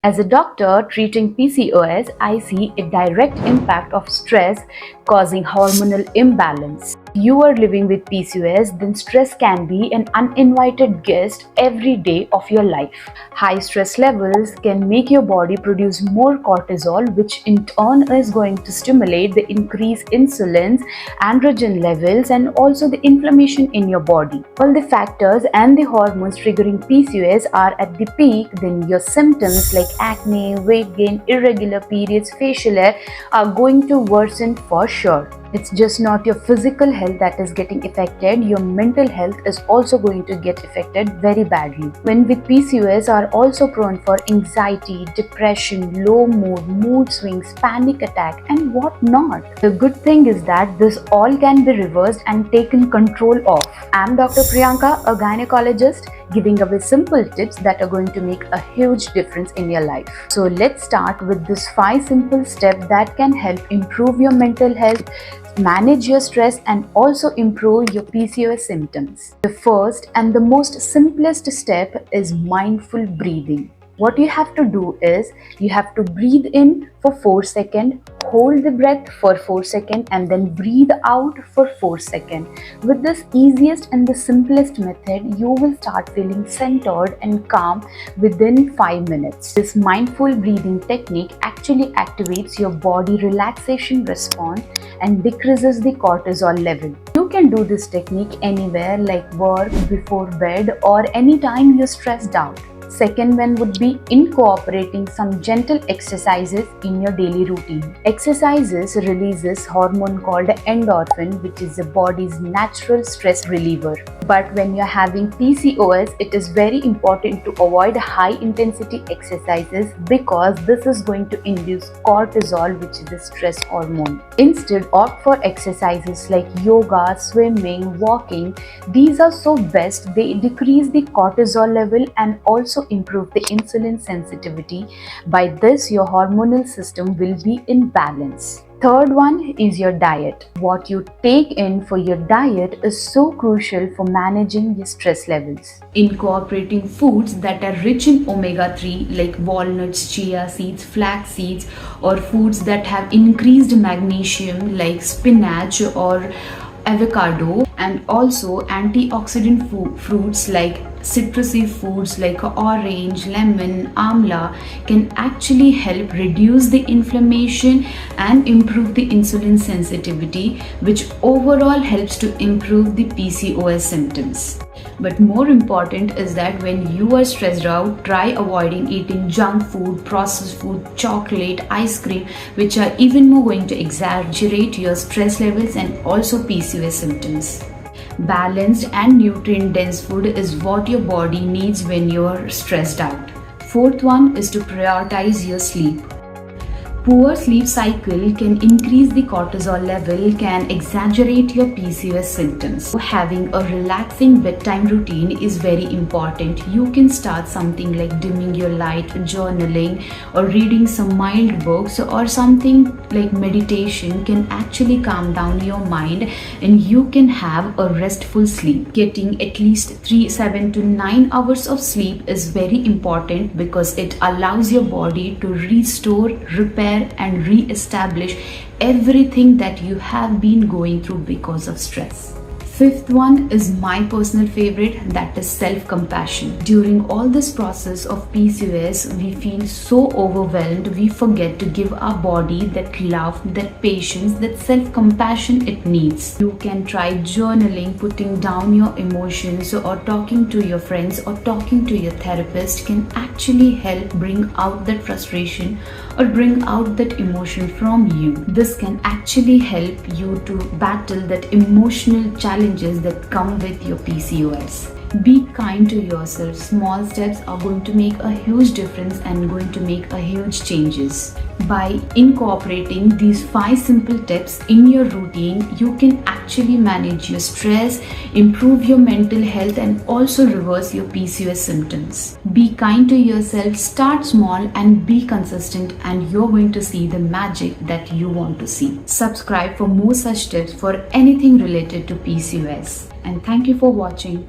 As a doctor treating PCOS, I see a direct impact of stress causing hormonal imbalance. If you are living with PCOS, then stress can be an uninvited guest every day of your life. High stress levels can make your body produce more cortisol, which in turn is going to stimulate the increased insulin, androgen levels, and also the inflammation in your body. All the factors and the hormones triggering PCOS are at the peak, then your symptoms like acne, weight gain, irregular periods, facial hair are going to worsen for sure. It's just not your physical health that is getting affected, your mental health is also going to get affected very badly. When with PCOS are also prone for anxiety, depression, low mood swings, panic attack and what not. The good thing is that this all can be reversed and taken control of. I'm Dr. Priyanka, a gynecologist, giving away simple tips that are going to make a huge difference in your life. So let's start with this 5 simple steps that can help improve your mental health, manage your stress and also improve your PCOS symptoms. The first and the most simplest step is mindful breathing. What you have to do is you have to breathe in for 4 seconds, hold the breath for 4 seconds and then breathe out for 4 seconds. With this easiest and the simplest method, you will start feeling centered and calm within 5 minutes. This mindful breathing technique actually activates your body relaxation response and decreases the cortisol level. You can do this technique anywhere like work, before bed or anytime you're stressed out. Second one would be incorporating some gentle exercises in your daily routine. Exercises releases hormone called endorphin, which is the body's natural stress reliever. But when you're having PCOS, it is very important to avoid high intensity exercises because this is going to induce cortisol, which is the stress hormone. Instead, opt for exercises like yoga, swimming, walking. These are so best. They decrease the cortisol level and also improve the insulin sensitivity. By this, your hormonal system will be in balance. Third one is your diet. What you take in for your diet is so crucial for managing your stress levels. Incorporating foods that are rich in omega-3 like walnuts, chia seeds, flax seeds, or foods that have increased magnesium like spinach or avocado, and also antioxidant fruits like citrusy foods like orange, lemon, amla can actually help reduce the inflammation and improve the insulin sensitivity, which overall helps to improve the PCOS symptoms. But more important is that when you are stressed out, try avoiding eating junk food, processed food, chocolate, ice cream, which are even more going to exaggerate your stress levels and also PCOS symptoms. Balanced and nutrient-dense food is what your body needs when you're stressed out. Fourth one is to prioritize your sleep. Poor sleep cycle can increase the cortisol level, can exaggerate your PCOS symptoms. Having a relaxing bedtime routine is very important. You can start something like dimming your light, journaling, or reading some mild books, or something like meditation can actually calm down your mind and you can have a restful sleep. Getting at least 7 to 9 hours of sleep is very important because it allows your body to restore, repair, and re-establish everything that you have been going through because of stress. Fifth one is my personal favorite, that is self-compassion. During all this process of PCOS, we feel so overwhelmed, we forget to give our body that love, that patience, that self-compassion it needs. You can try journaling, putting down your emotions, or talking to your friends or talking to your therapist can actually help bring out that frustration or bring out that emotion from you. This can actually help you to battle that emotional challenge that come with your PCOS. Be kind to yourself. Small steps are going to make a huge difference and going to make a huge changes. By incorporating these 5 simple tips in your routine, you can actually manage your stress, improve your mental health and also reverse your PCOS symptoms. Be kind to yourself, start small and be consistent and you're going to see the magic that you want to see. Subscribe for more such tips for anything related to PCOS. And thank you for watching.